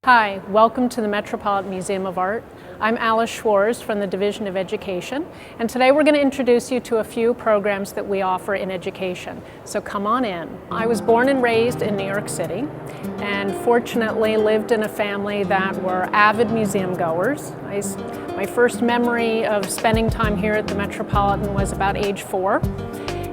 Hi, welcome to the Metropolitan Museum of Art. I'm Alice Schwarz from the Division of Education, and today we're going to introduce you to a few programs that we offer in education. So come on in. I was born and raised in New York City, and fortunately lived in a family that were avid museum goers. My first memory of spending time here at the Metropolitan was about age 4.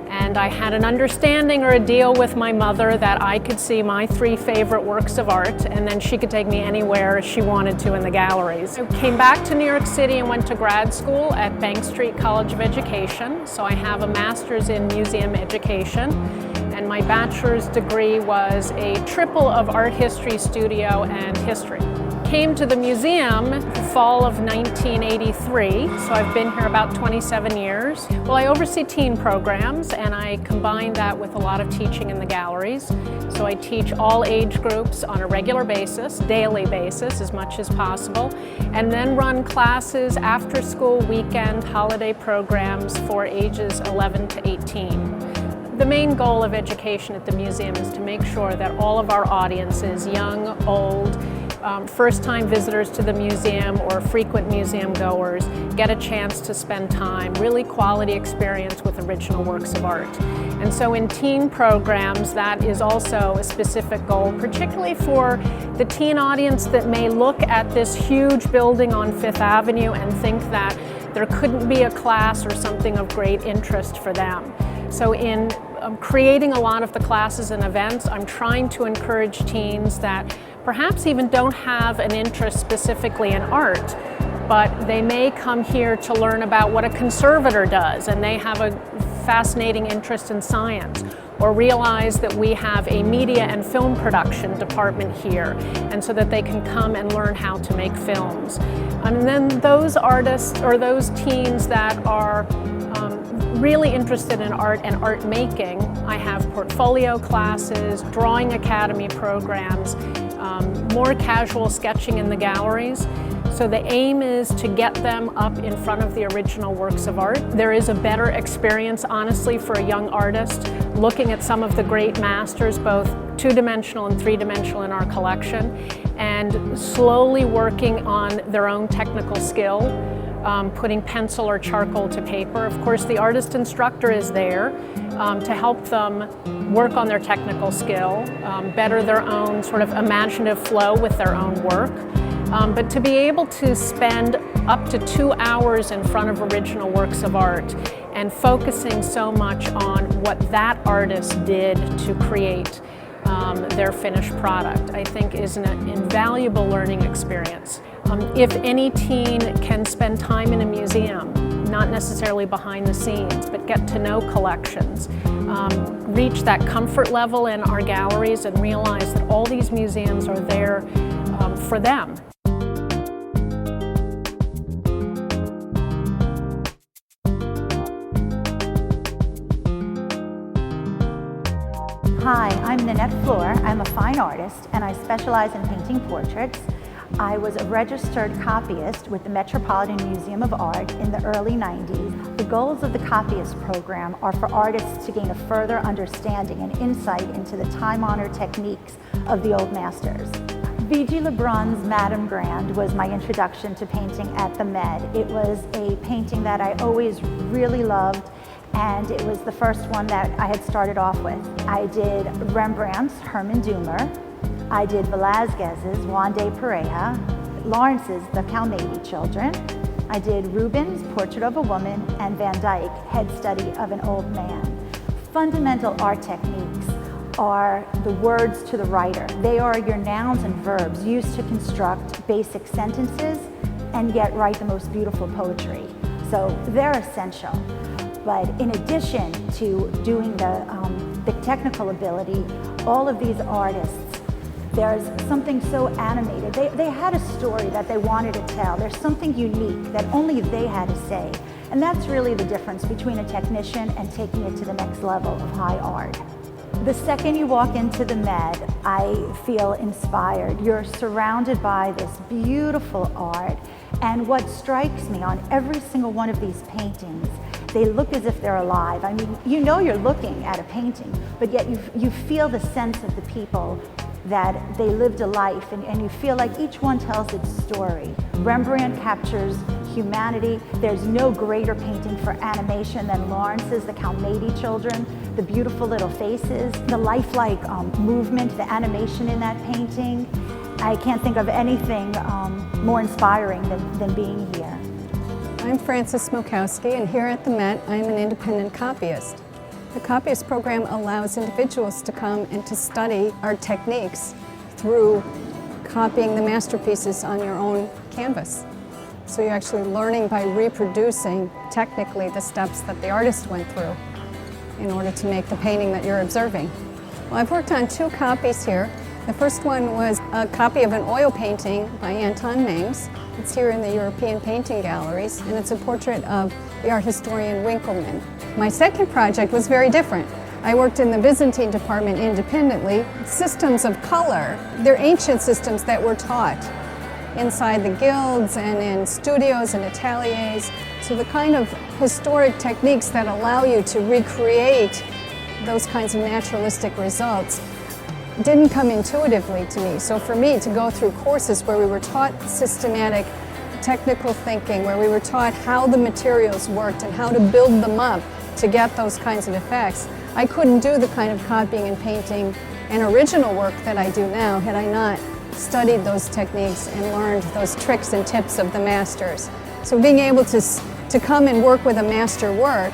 And I had an understanding or a deal with my mother that I could see my 3 favorite works of art, and then she could take me anywhere she wanted to in the galleries. I came back to New York City and went to grad school at Bank Street College of Education. So I have a master's in museum education, and my bachelor's degree was a triple of art history, studio, and history. Came to the museum the fall of 1983, so I've been here about 27 years. Well, I oversee teen programs, and I combine that with a lot of teaching in the galleries. So I teach all age groups on a regular basis, daily basis as much as possible, and then run classes after school, weekend, holiday programs for ages 11 to 18. The main goal of education at the museum is to make sure that all of our audiences, young, old, first-time visitors to the museum or frequent museum goers, get a chance to spend time, really quality experience with original works of art. And so in teen programs, that is also a specific goal, particularly for the teen audience that may look at this huge building on Fifth Avenue and think that there couldn't be a class or something of great interest for them. So in creating a lot of the classes and events, I'm trying to encourage teens that perhaps even don't have an interest specifically in art, but they may come here to learn about what a conservator does, and they have a fascinating interest in science, or realize that we have a media and film production department here, and so that they can come and learn how to make films. And then those artists or those teens that are really interested in art and art making, I have portfolio classes, drawing academy programs, more casual sketching in the galleries. So the aim is to get them up in front of the original works of art. There is a better experience, honestly, for a young artist looking at some of the great masters, both two-dimensional and three-dimensional in our collection, and slowly working on their own technical skill, putting pencil or charcoal to paper. Of course, the artist instructor is there to help them work on their technical skill, better their own sort of imaginative flow with their own work. But to be able to spend up to 2 hours in front of original works of art and focusing so much on what that artist did to create their finished product, I think is an invaluable learning experience. If any teen can spend time in a museum, not necessarily behind the scenes, but get to know collections, reach that comfort level in our galleries and realize that all these museums are there for them. Hi, I'm Nanette Fluhr. I'm a fine artist and I specialize in painting portraits. I was a registered copyist with the Metropolitan Museum of Art in the early 90s. The goals of the Copyist program are for artists to gain a further understanding and insight into the time-honored techniques of the old masters. Vigée Le Brun's Madame Grande was my introduction to painting at the Med. It was a painting that I always really loved, and it was the first one that I had started off with. I did Rembrandt's Herman Dumer. I did Velázquez's Juan de Pareja, Lawrence's The Calmady Children. I did Rubens' Portrait of a Woman, and Van Dyck, Head Study of an Old Man. Fundamental art techniques are the words to the writer. They are your nouns and verbs used to construct basic sentences and yet write the most beautiful poetry. So they're essential. But in addition to doing the technical ability, all of these artists, there's something so animated. They had a story that they wanted to tell. There's something unique that only they had to say. And that's really the difference between a technician and taking it to the next level of high art. The second you walk into the Med, I feel inspired. You're surrounded by this beautiful art. And what strikes me on every single one of these paintings, they look as if they're alive. I mean, you know you're looking at a painting, but yet you feel the sense of the people that they lived a life, and you feel like each one tells its story. Rembrandt captures humanity. There's no greater painting for animation than Lawrence's, the Calmady children, the beautiful little faces, the lifelike movement, the animation in that painting. I can't think of anything more inspiring than being here. I'm Frances Smokowski, and here at the Met, I'm an independent copyist. The Copyist program allows individuals to come and to study art techniques through copying the masterpieces on your own canvas. So you're actually learning by reproducing technically the steps that the artist went through in order to make the painting that you're observing. Well, I've worked on 2 copies here. The first one was a copy of an oil painting by Anton Mengs. It's here in the European Painting Galleries, and it's a portrait of the art historian Winkelmann. My second project was very different. I worked in the Byzantine department independently. Systems of color, they're ancient systems that were taught inside the guilds and in studios and ateliers. So the kind of historic techniques that allow you to recreate those kinds of naturalistic results didn't come intuitively to me. So for me to go through courses where we were taught systematic technical thinking, where we were taught how the materials worked and how to build them up to get those kinds of effects, I couldn't do the kind of copying and painting and original work that I do now had I not studied those techniques and learned those tricks and tips of the masters. So being able to come and work with a master work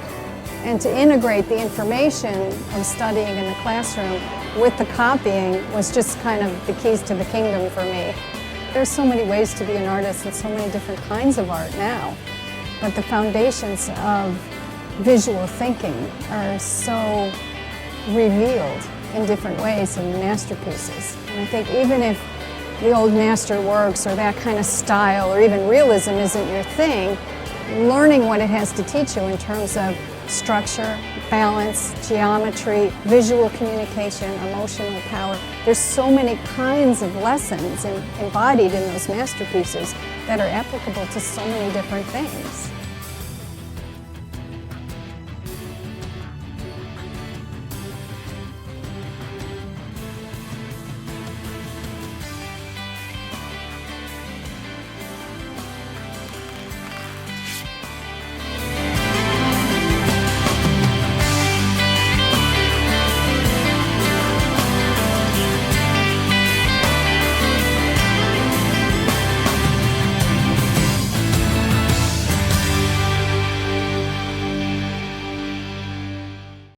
and to integrate the information of studying in the classroom with the copying was just kind of the keys to the kingdom for me. There's so many ways to be an artist and so many different kinds of art now, but the foundations of visual thinking are so revealed in different ways in masterpieces. And I think even if the old master works or that kind of style or even realism isn't your thing, learning what it has to teach you in terms of structure, balance, geometry, visual communication, emotional power. There's so many kinds of lessons embodied in those masterpieces that are applicable to so many different things.